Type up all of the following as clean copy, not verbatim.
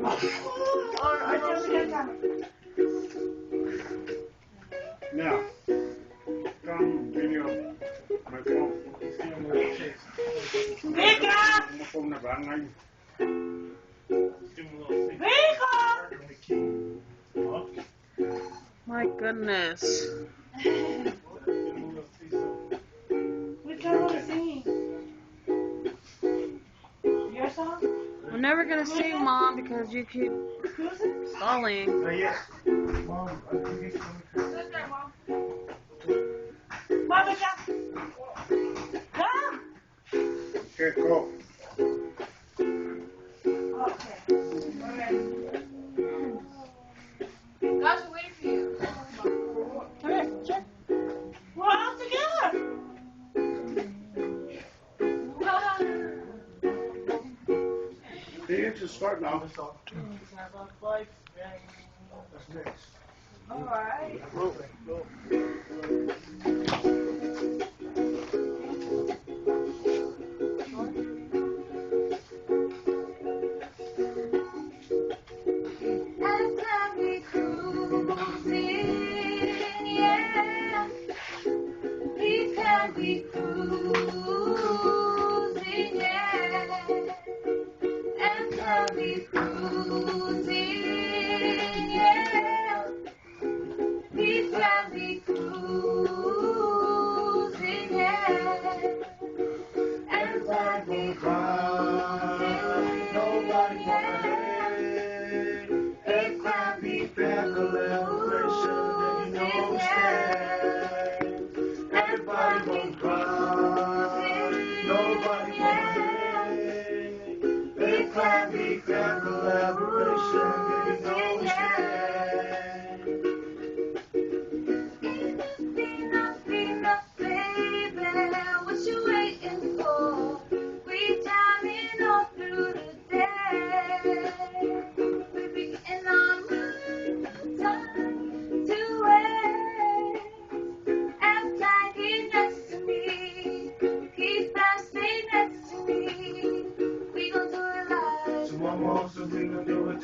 Or I just get time. Now, come video my phone. Vika! My phone na ba ngayon? Vika! My goodness. Which one was singing? Your song? We're never gonna sing, Mom, because you keep stalling. Mom, I think it's Sit there, Mom. Mom, Vika! Come! okay, go. Okay. Alright. Guys are waiting for you. Come here, check. We're all together. You just start now. That's next. Alright.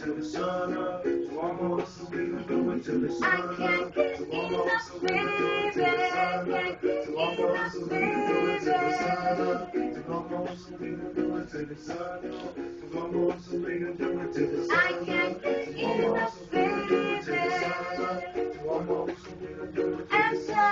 Till the sun up, so almost so we gon' do it till the sun up. So almost so we gon' do it till the sun up. So almost so we gon' do it till the sun up. So almost so we gon' do it till the sun up. So almost so we gon' do it till the sun up. So almost so we gon' do it till the sun up. So almost so we gon' do it till the sun up.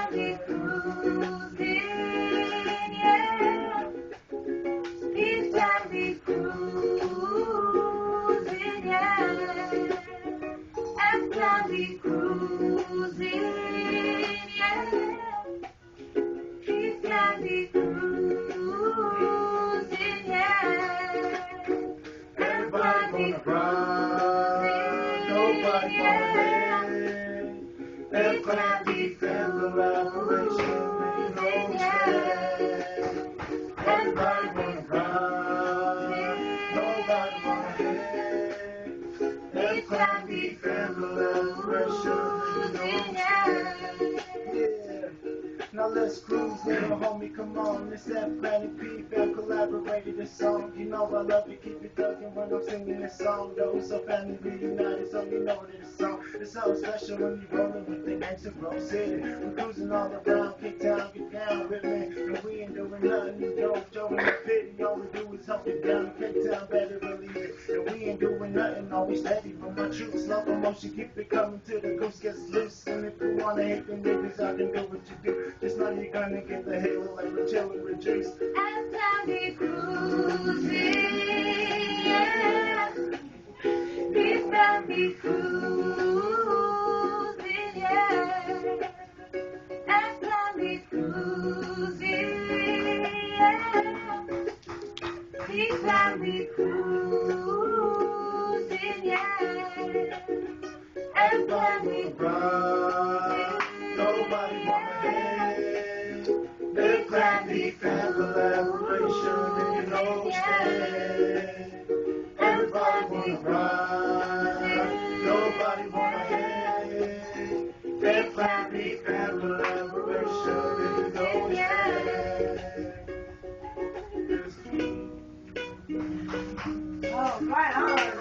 Now let's cruise, little homie, come on. This that Planet P, fam collaborated this song. You know I love it, keep it thuggin' when I'm singing this song. Though so family reunited, so you know that it's song. It's so special when you rollin' with the gangs of Grove City. We're cruising all around, Cape Town, get down with me. And we ain't doing nothing, you dope, Joe in the pit. All we do is hump it down, Cape Town, better believe it. And we ain't doing nothing, always steady from my troops. Locomotion, keep it coming till the goose gets loose. And if you wanna hate them niggas, I can do what you do. Just know you're gonna get the halo like we're chillin' with juice. As I be cruising, yeah. Please let me cruising, yeah. As I be cruising, yeah. Please let me cruising, yeah. As I be cruising, nobody wanna hate. Big Grandy fan collaboration, and you know stay. Everybody wanna ride, nobody wanna hate. Big Grandy fan collaboration, and you know stay. Oh, right on.